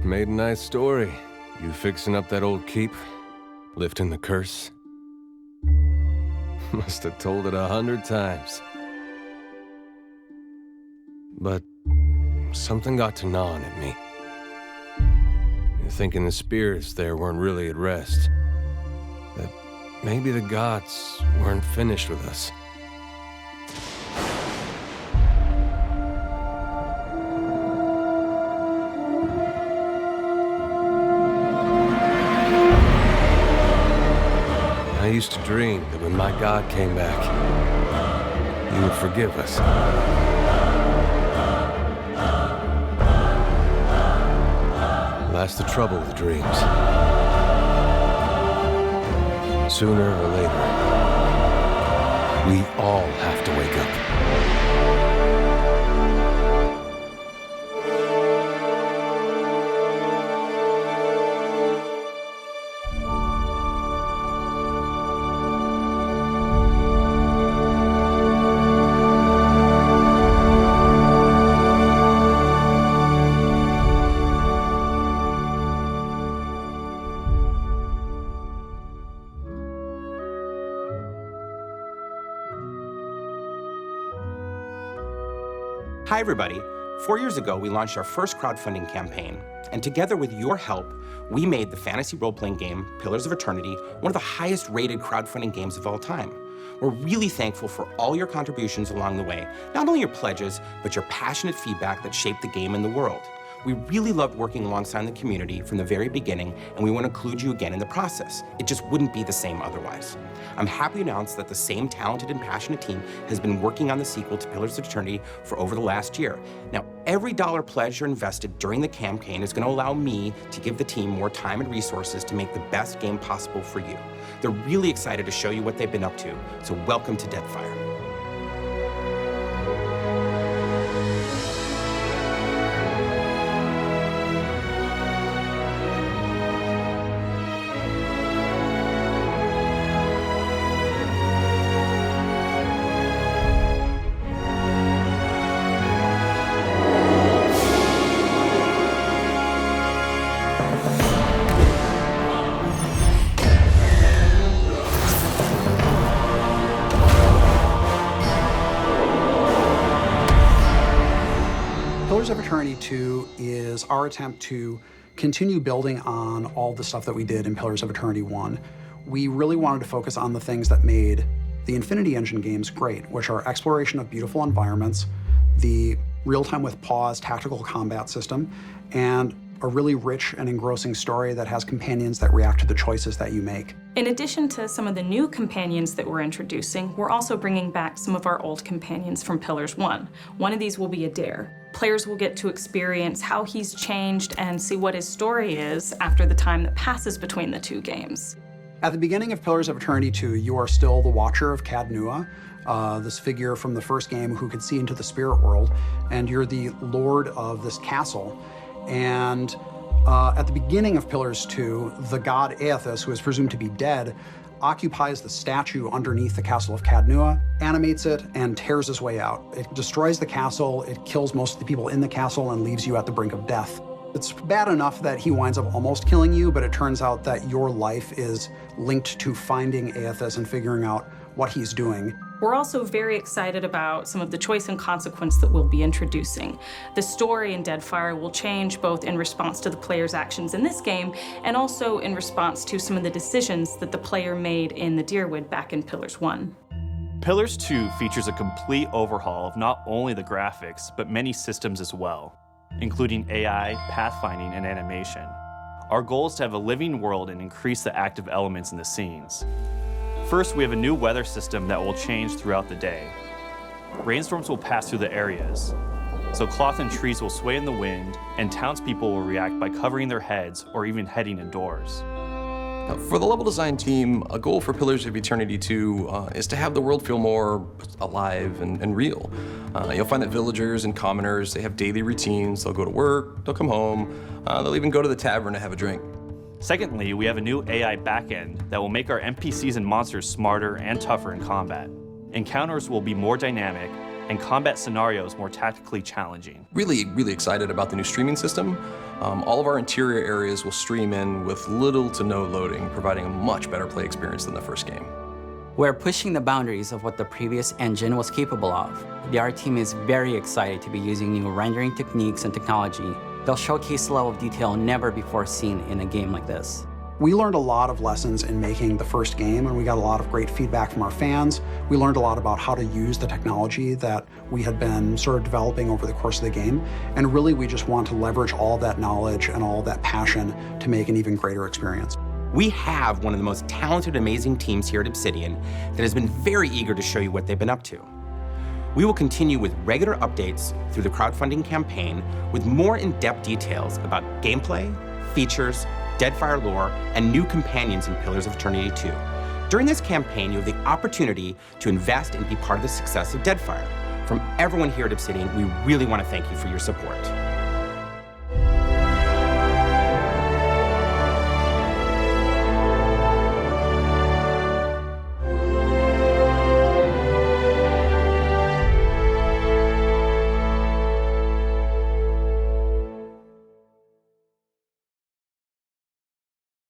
Made a nice story. You fixing up that old keep? Lifting the curse? Must have told it 100 times. But something got to gnawing at me. Thinking the spirits there weren't really at rest. That maybe the gods weren't finished with us. I used to dream that when my God came back, he would forgive us. That's the trouble with dreams. Sooner or later, we all have to wake up. Hi, everybody. 4 years ago, we launched our first crowdfunding campaign, and together with your help, we made the fantasy role-playing game, Pillars of Eternity, one of the highest-rated crowdfunding games of all time. We're really thankful for all your contributions along the way, not only your pledges, but your passionate feedback that shaped the game and the world. We really loved working alongside the community from the very beginning, and we want to include you again in the process. It just wouldn't be the same otherwise. I'm happy to announce that the same talented and passionate team has been working on the sequel to Pillars of Eternity for over the last year. Now, every dollar pledged or invested during the campaign is going to allow me to give the team more time and resources to make the best game possible for you. They're really excited to show you what they've been up to, so welcome to Deadfire. Pillars of Eternity 2 is our attempt to continue building on all the stuff that we did in Pillars of Eternity 1. We really wanted to focus on the things that made the Infinity Engine games great, which are exploration of beautiful environments, the real-time with pause tactical combat system, and a really rich and engrossing story that has companions that react to the choices that you make. In addition to some of the new companions that we're introducing, we're also bringing back some of our old companions from Pillars 1. One of these will be Adair. Players will get to experience how he's changed and see what his story is after the time that passes between the two games. At the beginning of Pillars of Eternity 2, you are still the Watcher of Cadnua, this figure from the first game who could see into the spirit world, and you're the Lord of this castle. And at the beginning of Pillars 2, the god Aethys, who is presumed to be dead, occupies the statue underneath the castle of Cadnua, animates it, and tears his way out. It destroys the castle, it kills most of the people in the castle, and leaves you at the brink of death. It's bad enough that he winds up almost killing you, but it turns out that your life is linked to finding Aethys and figuring out what he's doing. We're also very excited about some of the choice and consequence that we'll be introducing. The story in Deadfire will change both in response to the player's actions in this game and also in response to some of the decisions that the player made in the Deerwood back in Pillars 1. Pillars 2 features a complete overhaul of not only the graphics, but many systems as well, including AI, pathfinding, and animation. Our goal is to have a living world and increase the active elements in the scenes. First, we have a new weather system that will change throughout the day. Rainstorms will pass through the areas, so cloth and trees will sway in the wind, and townspeople will react by covering their heads or even heading indoors. For the level design team, a goal for Pillars of Eternity 2 is to have the world feel more alive and real. You'll find that villagers and commoners, they have daily routines. They'll go to work, they'll come home, they'll even go to the tavern to have a drink. Secondly, we have a new AI backend that will make our NPCs and monsters smarter and tougher in combat. Encounters will be more dynamic, and combat scenarios more tactically challenging. Really excited about the new streaming system. All of our interior areas will stream in with little to no loading, providing a much better play experience than the first game. We're pushing the boundaries of what the previous engine was capable of. The art team is very excited to be using new rendering techniques and technology. They'll showcase a level of detail never before seen in a game like this. We learned a lot of lessons in making the first game, and we got a lot of great feedback from our fans. We learned a lot about how to use the technology that we had been sort of developing over the course of the game. And really, we just want to leverage all of that knowledge and all of that passion to make an even greater experience. We have one of the most talented, amazing teams here at Obsidian that has been very eager to show you what they've been up to. We will continue with regular updates through the crowdfunding campaign with more in-depth details about gameplay, features, Deadfire lore, and new companions in Pillars of Eternity 2. During this campaign, you have the opportunity to invest and be part of the success of Deadfire. From everyone here at Obsidian, we really want to thank you for your support.